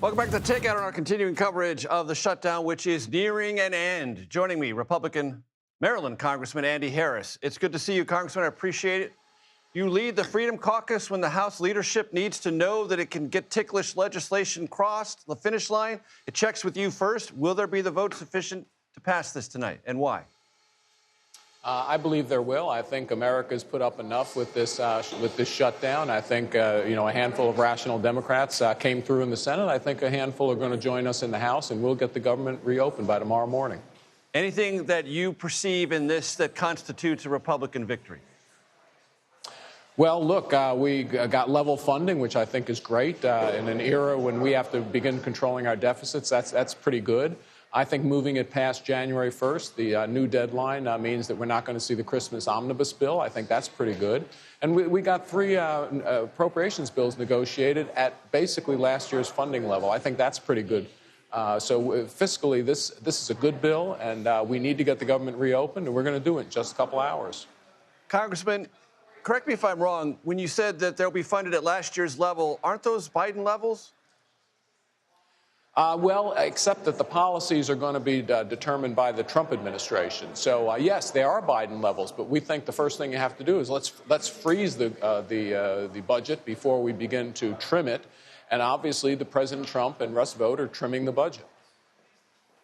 Welcome back to Takeout on our continuing coverage of the shutdown, which is nearing an end. Joining me, Republican Maryland Congressman Andy Harris. It's good to see you, Congressman. I appreciate it. You lead the Freedom Caucus when the House leadership needs to know that it can get ticklish legislation crossed the finish line. It checks with you first. Will there be the vote sufficient to pass this tonight, and why? I believe there will. I think America's put up enough with this shutdown. I think a handful of rational Democrats came through in the Senate. I think a handful are going to join us in the House, and we'll get the government reopened by tomorrow morning. Anything that you perceive in this that constitutes a Republican victory? Well, look, we got level funding, which I think is great. In an era when we have to begin controlling our deficits, that's pretty good. I think moving it past January 1st, the new deadline, means that we're not going to see the Christmas omnibus bill. I think that's pretty good. And we got 3 appropriations bills negotiated at basically last year's funding level. I think that's pretty good. So fiscally, this is a good bill, and we need to get the government reopened, and we're going to do it in just a couple hours. Congressman, correct me if I'm wrong. When you said that they'll be funded at last year's level, aren't those Biden levels? Well, except that the policies are going to be determined by the Trump administration. So, yes, they are Biden levels, but we think the first thing you have to do is let's freeze the budget before we begin to trim it. And obviously, the President Trump and Russ Vought are trimming the budget.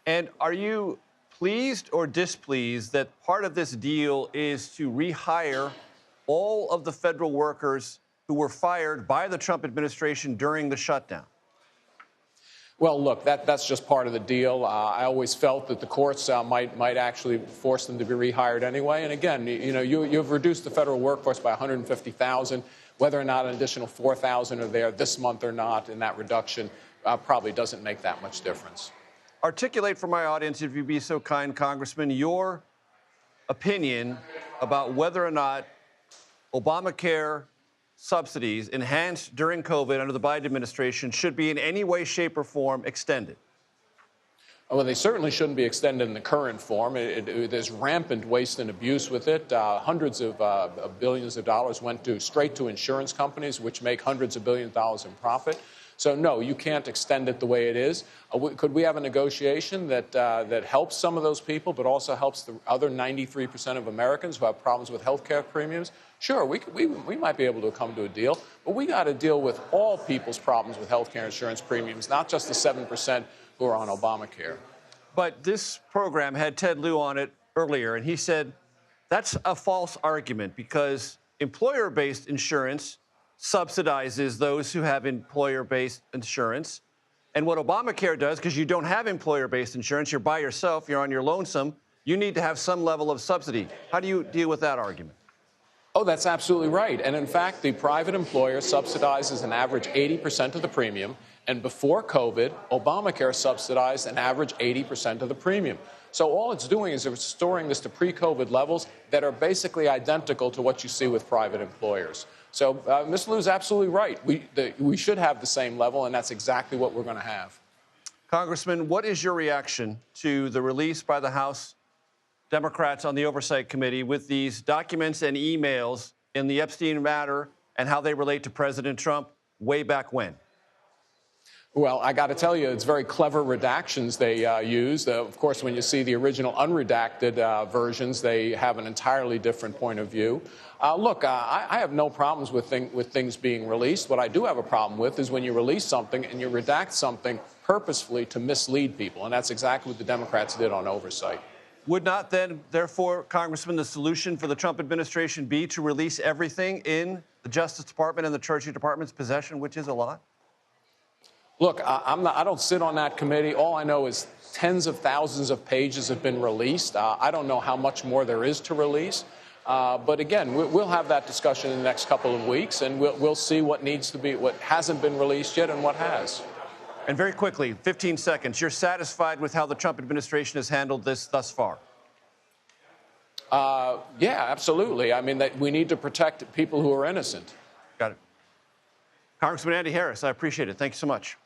And are you pleased or displeased that part of this deal is to rehire all of the federal workers who were fired by the Trump administration during the shutdown? Well, look, that's just part of the deal. I always felt that the courts might actually force them to be rehired anyway. And again, you've reduced the federal workforce by 150,000. Whether or not an additional 4,000 are there this month or not in that reduction probably doesn't make that much difference. Articulate for my audience, if you'd be so kind, Congressman, your opinion about whether or not Obamacare subsidies enhanced during COVID under the Biden administration should be in any way, shape, or form extended. Well, they certainly shouldn't be extended in the current form. There's rampant waste and abuse with it. Hundreds of billions of dollars went straight to insurance companies, which make hundreds of billions of dollars in profit. So, no, you can't extend it the way it is. Could we have a negotiation that helps some of those people, but also helps the other 93% of Americans who have problems with health care premiums? Sure, we might be able to come to a deal, but we got to deal with all people's problems with health care insurance premiums, not just the 7% who are on Obamacare. But this program had Ted Lieu on it earlier, and he said that's a false argument because employer-based insurance subsidizes those who have employer-based insurance. And what Obamacare does, because you don't have employer-based insurance, you're by yourself, you're on your lonesome, you need to have some level of subsidy. How do you deal with that argument? Oh, that's absolutely right. And in fact, the private employer subsidizes an average 80% of the premium. And before COVID, Obamacare subsidized an average 80% of the premium. So all it's doing is restoring this to pre-COVID levels that are basically identical to what you see with private employers. So Mr. Lieu is absolutely right. We should have the same level, and that's exactly what we're going to have. Congressman, what is your reaction to the release by the House Democrats on the Oversight Committee with these documents and emails in the Epstein matter and how they relate to President Trump way back when? Well, I got to tell you, it's very clever redactions they used. Of course, when you see the original unredacted versions, they have an entirely different point of view. Look, I have no problems with things being released. What I do have a problem with is when you release something and you redact something purposefully to mislead people, and that's exactly what the Democrats did on oversight. Would not then, therefore, Congressman, the solution for the Trump administration be to release everything in the Justice Department and the Treasury Department's possession, which is a lot? Look, I don't sit on that committee. All I know is tens of thousands of pages have been released. I don't know how much more there is to release. But again, we'll have that discussion in the next couple of weeks, and we'll see what needs to be, what hasn't been released yet and what has. And very quickly, 15 seconds, you're satisfied with how the Trump administration has handled this thus far? Yeah, absolutely. I mean, we need to protect people who are innocent. Got it. Congressman Andy Harris, I appreciate it. Thank you so much.